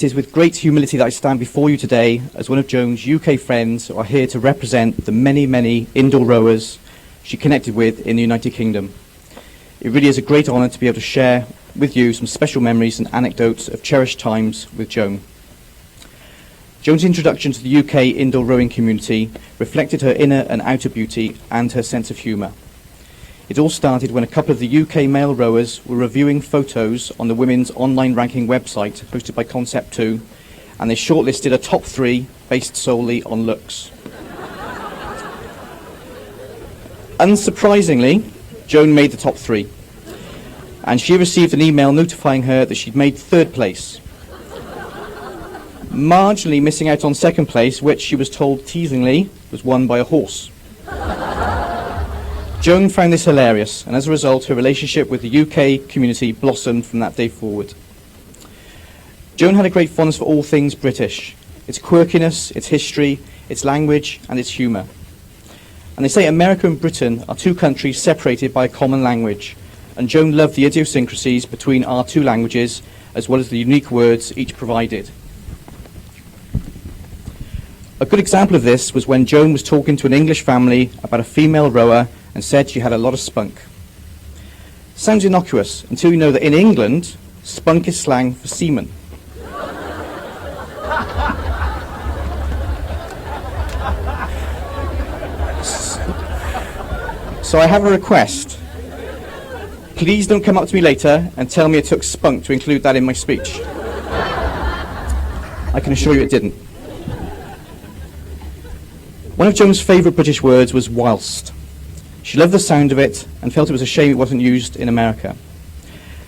It is with great humility that I stand before you today as one of Joan's UK friends who are here to represent the many, many indoor rowers she connected with in the United Kingdom. It really is a great honour to be able to share with you some special memories and anecdotes of cherished times with Joan. Joan's introduction to the UK indoor rowing community reflected her inner and outer beauty and her sense of humour. It all started when a couple of the UK male rowers were reviewing photos on the women's online ranking website hosted by Concept 2, and they shortlisted a top 3 based solely on looks. Unsurprisingly, Joan made the top 3, and she received an email notifying her that she'd made 3rd place, marginally missing out on 2nd place, which she was told teasingly was won by a horse. Joan found this hilarious, and as a result, her relationship with the UK community blossomed from that day forward. Joan had a great fondness for all things British, its quirkiness, its history, its language, and its humour. And they say America and Britain are 2 countries separated by a common language, and Joan loved the idiosyncrasies between our 2 languages, as well as the unique words each provided. A good example of this was when Joan was talking to an English family about a female rower and said she had a lot of spunk. Sounds innocuous until you know that in England, spunk is slang for semen. So I have a request. Please don't come up to me later and tell me it took spunk to include that in my speech. I can assure you it didn't. One of Joan's favourite British words was whilst. She loved the sound of it and felt it was a shame it wasn't used in America.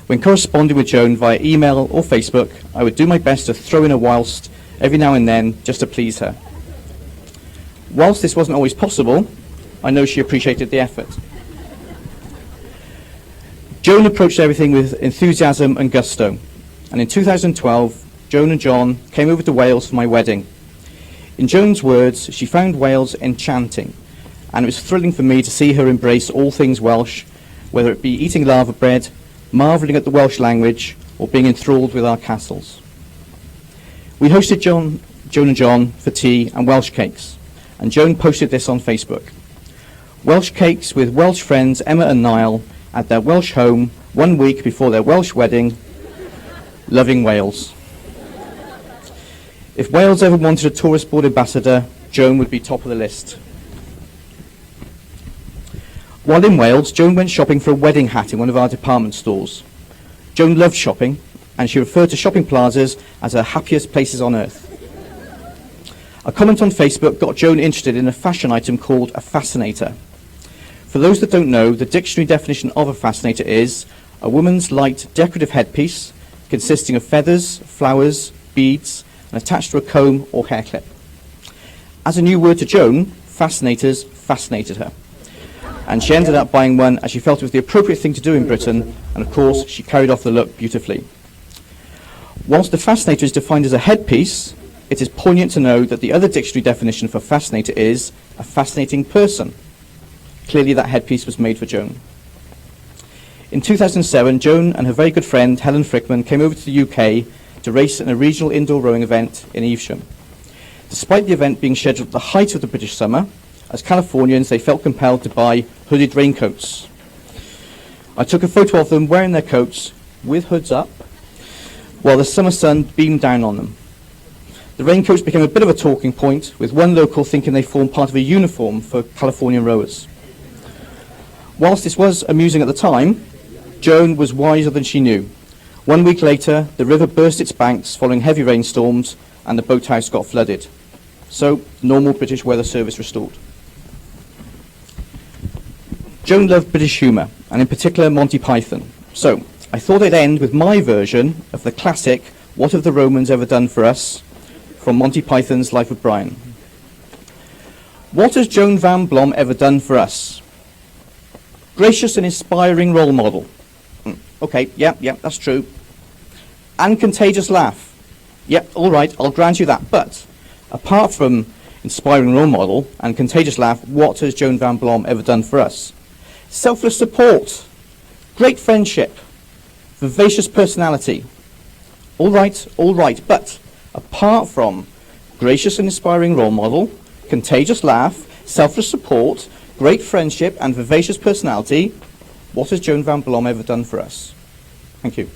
When corresponding with Joan via email or Facebook, I would do my best to throw in a whilst every now and then just to please her. Whilst this wasn't always possible, I know she appreciated the effort. Joan approached everything with enthusiasm and gusto, and in 2012, Joan and John came over to Wales for my wedding. In Joan's words, she found Wales enchanting, and it was thrilling for me to see her embrace all things Welsh, whether it be eating lava bread, marvelling at the Welsh language, or being enthralled with our castles. We hosted Joan and John for tea and Welsh cakes, and Joan posted this on Facebook. Welsh cakes with Welsh friends Emma and Niall at their Welsh home 1 week before their Welsh wedding, loving Wales. If Wales ever wanted a tourist board ambassador, Joan would be top of the list. While in Wales, Joan went shopping for a wedding hat in one of our department stores. Joan loved shopping, and she referred to shopping plazas as her happiest places on earth. A comment on Facebook got Joan interested in a fashion item called a fascinator. For those that don't know, the dictionary definition of a fascinator is a woman's light decorative headpiece consisting of feathers, flowers, beads, and attached to a comb or hair clip. As a new word to Joan, fascinators fascinated her, and she ended up buying one as she felt it was the appropriate thing to do in Britain, and of course she carried off the look beautifully. Whilst the fascinator is defined as a headpiece, it is poignant to know that the other dictionary definition for fascinator is a fascinating person. Clearly that headpiece was made for Joan. In 2007, Joan and her very good friend Helen Frickman came over to the UK to race in a regional indoor rowing event in Evesham. Despite the event being scheduled at the height of the British summer, as Californians they felt compelled to buy hooded raincoats. I took a photo of them wearing their coats with hoods up while the summer sun beamed down on them. The raincoats became a bit of a talking point, with one local thinking they formed part of a uniform for Californian rowers. Whilst this was amusing at the time, Joan was wiser than she knew. 1 week later, the river burst its banks following heavy rainstorms, and the boathouse got flooded. So, normal British weather service restored. Joan loved British humour, and in particular Monty Python. So, I thought I'd end with my version of the classic What Have the Romans Ever Done For Us? From Monty Python's Life of Brian. What has Joan Van Blom ever done for us? Gracious and inspiring role model. Okay, yeah, that's true. And contagious laugh. Yep, all right, I'll grant you that. But apart from inspiring role model and contagious laugh, what has Joan Van Blom ever done for us? Selfless support, great friendship, vivacious personality. All right, but Apart from gracious and inspiring role model, contagious laugh, selfless support, great friendship, and vivacious personality, what has Joan Van Blom ever done for us? Thank you.